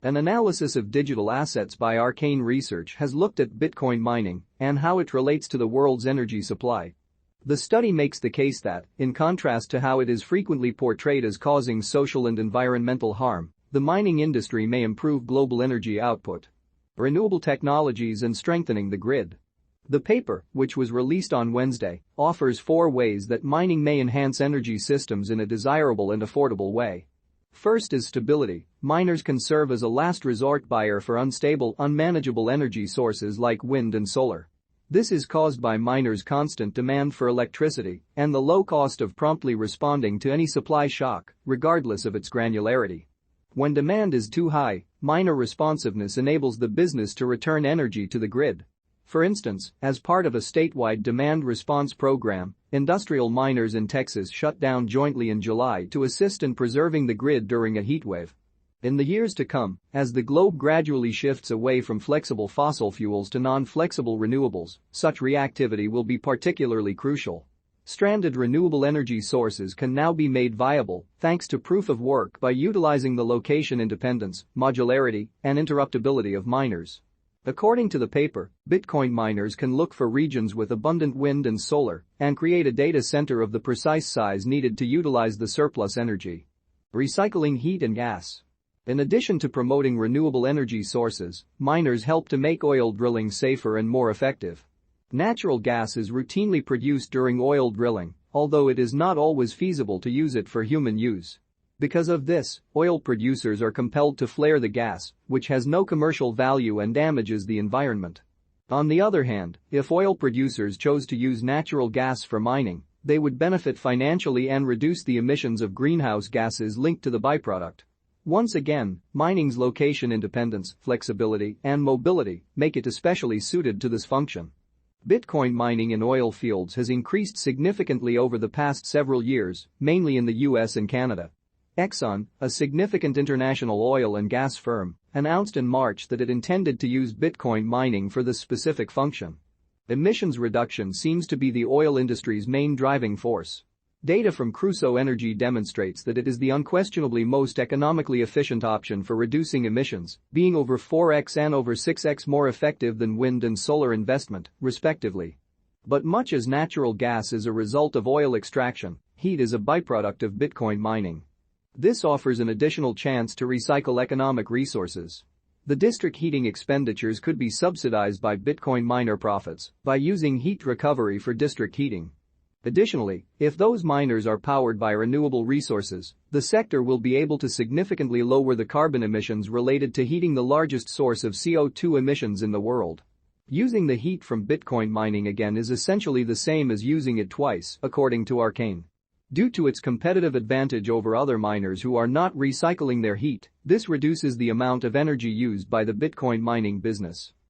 An analysis of digital assets by Arcane Research has looked at Bitcoin mining and how it relates to the world's energy supply. The study makes the case that, in contrast to how it is frequently portrayed as causing social and environmental harm, the mining industry may improve global energy output, renewable technologies and strengthening the grid. The paper, which was released on Wednesday, offers 4 ways that mining may enhance energy systems in a desirable and affordable way. First is stability. Miners can serve as a last resort buyer for unstable, unmanageable energy sources like wind and solar. This is caused by miners' constant demand for electricity and the low cost of promptly responding to any supply shock, regardless of its granularity. When demand is too high, miner responsiveness enables the business to return energy to the grid. For instance, as part of a statewide demand response program, industrial miners in Texas shut down jointly in July to assist in preserving the grid during a heatwave. In the years to come, as the globe gradually shifts away from flexible fossil fuels to non-flexible renewables, such reactivity will be particularly crucial. Stranded renewable energy sources can now be made viable thanks to proof of work by utilizing the location independence, modularity, and interruptibility of miners. According to the paper, Bitcoin miners can look for regions with abundant wind and solar and create a data center of the precise size needed to utilize the surplus energy. Recycling heat and gas. In addition to promoting renewable energy sources, miners help to make oil drilling safer and more effective. Natural gas is routinely produced during oil drilling, although it is not always feasible to use it for human use. Because of this, oil producers are compelled to flare the gas, which has no commercial value and damages the environment. On the other hand, if oil producers chose to use natural gas for mining, they would benefit financially and reduce the emissions of greenhouse gases linked to the byproduct. Once again, mining's location independence, flexibility, and mobility make it especially suited to this function. Bitcoin mining in oil fields has increased significantly over the past several years, mainly in the US and Canada. Exxon, a significant international oil and gas firm, announced in March that it intended to use Bitcoin mining for this specific function. Emissions reduction seems to be the oil industry's main driving force. Data from Crusoe Energy demonstrates that it is the unquestionably most economically efficient option for reducing emissions, being over 4x and over 6x more effective than wind and solar investment, respectively. But much as natural gas is a result of oil extraction, heat is a byproduct of Bitcoin mining. This offers an additional chance to recycle economic resources. The district heating expenditures could be subsidized by Bitcoin miner profits by using heat recovery for district heating. Additionally, if those miners are powered by renewable resources, the sector will be able to significantly lower the carbon emissions related to heating the largest source of CO2 emissions in the world. Using the heat from Bitcoin mining again is essentially the same as using it twice, according to Arcane. Due to its competitive advantage over other miners who are not recycling their heat, this reduces the amount of energy used by the Bitcoin mining business.